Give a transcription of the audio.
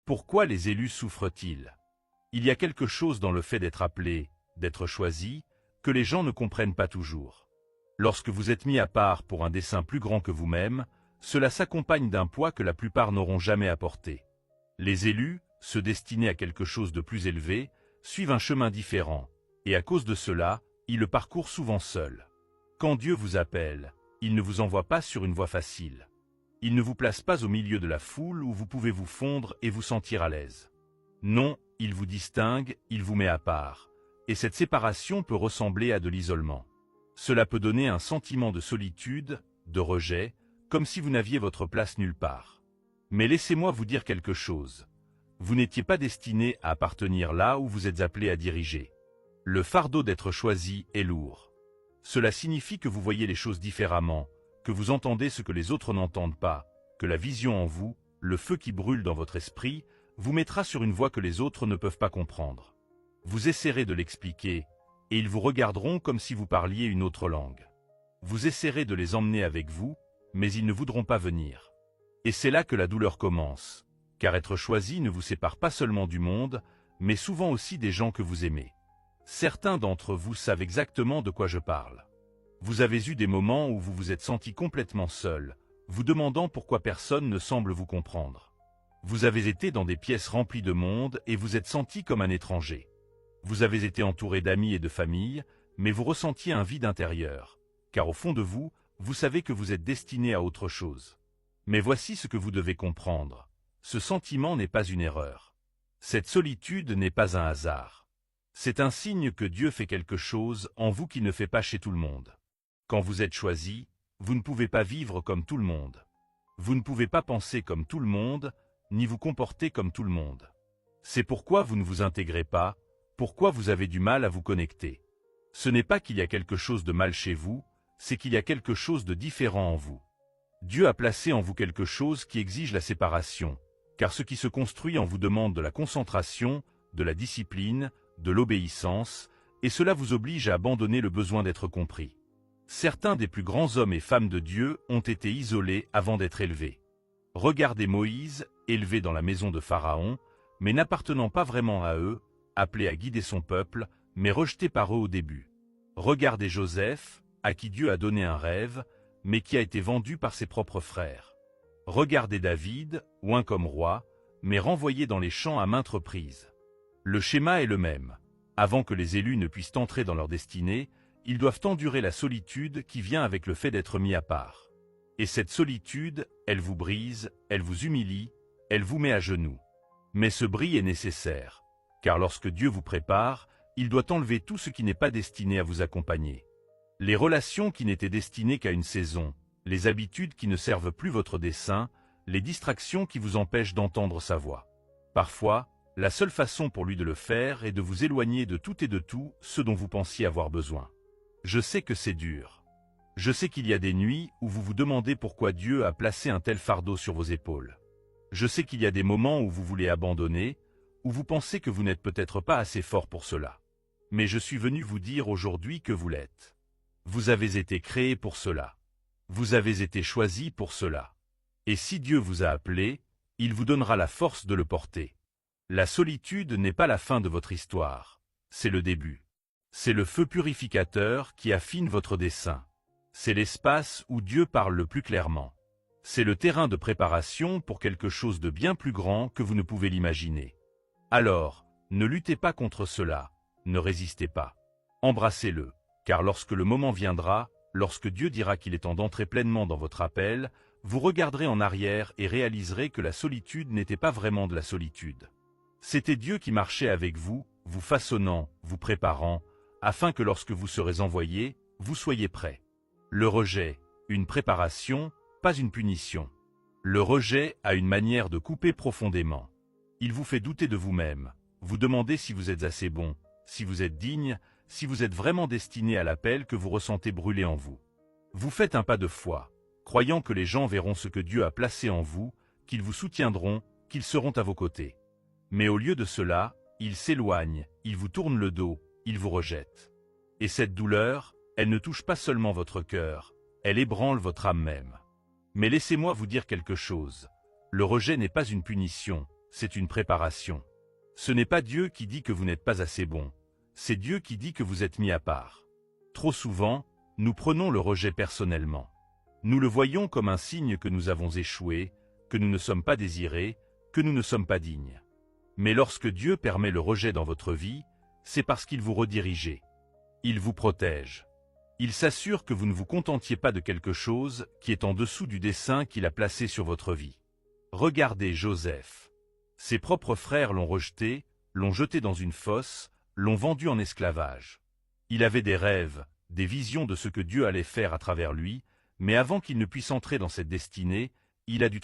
Pourquoi les élus souffrent-ils? Il y a quelque chose dans le fait d'être appelé, d'être choisi, que les gens ne comprennent pas toujours. Lorsque vous êtes mis à part pour un dessein plus grand que vous-même, cela s'accompagne d'un poids que la plupart n'auront jamais apporté. Les élus, ceux destinés à quelque chose de plus élevé, suivent un chemin différent, et à cause de cela, ils le parcourent souvent seuls. Quand Dieu vous appelle, il ne vous envoie pas sur une voie facile. Il ne vous place pas au milieu de la foule où vous pouvez vous fondre et vous sentir à l'aise. Non, il vous distingue, il vous met à part, et cette séparation peut ressembler à de l'isolement. Cela peut donner un sentiment de solitude, de rejet, comme si vous n'aviez votre place nulle part. Mais laissez-moi vous dire quelque chose. Vous n'étiez pas destiné à appartenir là où vous êtes appelé à diriger. Le fardeau d'être choisi est lourd. Cela signifie que vous voyez les choses différemment, que vous entendez ce que les autres n'entendent pas, que la vision en vous, le feu qui brûle dans votre esprit, vous mettra sur une voie que les autres ne peuvent pas comprendre. Vous essaierez de l'expliquer, et ils vous regarderont comme si vous parliez une autre langue. Vous essaierez de les emmener avec vous, mais ils ne voudront pas venir. Et c'est là que la douleur commence, car être choisi ne vous sépare pas seulement du monde, mais souvent aussi des gens que vous aimez. Certains d'entre vous savent exactement de quoi je parle. Vous avez eu des moments où vous vous êtes senti complètement seul, vous demandant pourquoi personne ne semble vous comprendre. Vous avez été dans des pièces remplies de monde et vous êtes senti comme un étranger. Vous avez été entouré d'amis et de famille, mais vous ressentiez un vide intérieur, car au fond de vous, vous savez que vous êtes destiné à autre chose. Mais voici ce que vous devez comprendre. Ce sentiment n'est pas une erreur. Cette solitude n'est pas un hasard. C'est un signe que Dieu fait quelque chose en vous qu'il ne fait pas chez tout le monde. Quand vous êtes choisi, vous ne pouvez pas vivre comme tout le monde. Vous ne pouvez pas penser comme tout le monde, ni vous comporter comme tout le monde. C'est pourquoi vous ne vous intégrez pas, pourquoi vous avez du mal à vous connecter. Ce n'est pas qu'il y a quelque chose de mal chez vous, c'est qu'il y a quelque chose de différent en vous. Dieu a placé en vous quelque chose qui exige la séparation, car ce qui se construit en vous demande de la concentration, de la discipline, de l'obéissance, et cela vous oblige à abandonner le besoin d'être compris. Certains des plus grands hommes et femmes de Dieu ont été isolés avant d'être élevés. Regardez Moïse, élevé dans la maison de Pharaon, mais n'appartenant pas vraiment à eux, appelé à guider son peuple, mais rejeté par eux au début. Regardez Joseph, à qui Dieu a donné un rêve, mais qui a été vendu par ses propres frères. Regardez David, oint comme roi, mais renvoyé dans les champs à maintes reprises. Le schéma est le même. Avant que les élus ne puissent entrer dans leur destinée, ils doivent endurer la solitude qui vient avec le fait d'être mis à part. Et cette solitude, elle vous brise, elle vous humilie, elle vous met à genoux. Mais ce bris est nécessaire, car lorsque Dieu vous prépare, il doit enlever tout ce qui n'est pas destiné à vous accompagner. Les relations qui n'étaient destinées qu'à une saison, les habitudes qui ne servent plus votre dessein, les distractions qui vous empêchent d'entendre sa voix. Parfois, la seule façon pour lui de le faire est de vous éloigner de tout et de tout ce dont vous pensiez avoir besoin. Je sais que c'est dur. Je sais qu'il y a des nuits où vous vous demandez pourquoi Dieu a placé un tel fardeau sur vos épaules. Je sais qu'il y a des moments où vous voulez abandonner, où vous pensez que vous n'êtes peut-être pas assez fort pour cela. Mais je suis venu vous dire aujourd'hui que vous l'êtes. Vous avez été créé pour cela. Vous avez été choisi pour cela. Et si Dieu vous a appelé, il vous donnera la force de le porter. La solitude n'est pas la fin de votre histoire, c'est le début. C'est le feu purificateur qui affine votre dessein. C'est l'espace où Dieu parle le plus clairement. C'est le terrain de préparation pour quelque chose de bien plus grand que vous ne pouvez l'imaginer. Alors, ne luttez pas contre cela, ne résistez pas. Embrassez-le, car lorsque le moment viendra, lorsque Dieu dira qu'il est temps d'entrer pleinement dans votre appel, vous regarderez en arrière et réaliserez que la solitude n'était pas vraiment de la solitude. C'était Dieu qui marchait avec vous, vous façonnant, vous préparant, afin que lorsque vous serez envoyé, vous soyez prêts. Le rejet, une préparation, pas une punition. Le rejet a une manière de couper profondément. Il vous fait douter de vous-même, vous demandez si vous êtes assez bon, si vous êtes digne, si vous êtes vraiment destiné à l'appel que vous ressentez brûler en vous. Vous faites un pas de foi, croyant que les gens verront ce que Dieu a placé en vous, qu'ils vous soutiendront, qu'ils seront à vos côtés. Mais au lieu de cela, ils s'éloignent, ils vous tournent le dos, ils vous rejettent. Et cette douleur, elle ne touche pas seulement votre cœur, elle ébranle votre âme même. Mais laissez-moi vous dire quelque chose. Le rejet n'est pas une punition, c'est une préparation. Ce n'est pas Dieu qui dit que vous n'êtes pas assez bon, c'est Dieu qui dit que vous êtes mis à part. Trop souvent, nous prenons le rejet personnellement. Nous le voyons comme un signe que nous avons échoué, que nous ne sommes pas désirés, que nous ne sommes pas dignes. Mais lorsque Dieu permet le rejet dans votre vie, c'est parce qu'il vous redirige. Il vous protège. Il s'assure que vous ne vous contentiez pas de quelque chose qui est en dessous du dessein qu'il a placé sur votre vie. Regardez Joseph. Ses propres frères l'ont rejeté, l'ont jeté dans une fosse, l'ont vendu en esclavage. Il avait des rêves, des visions de ce que Dieu allait faire à travers lui, mais avant qu'il ne puisse entrer dans cette destinée, il a dû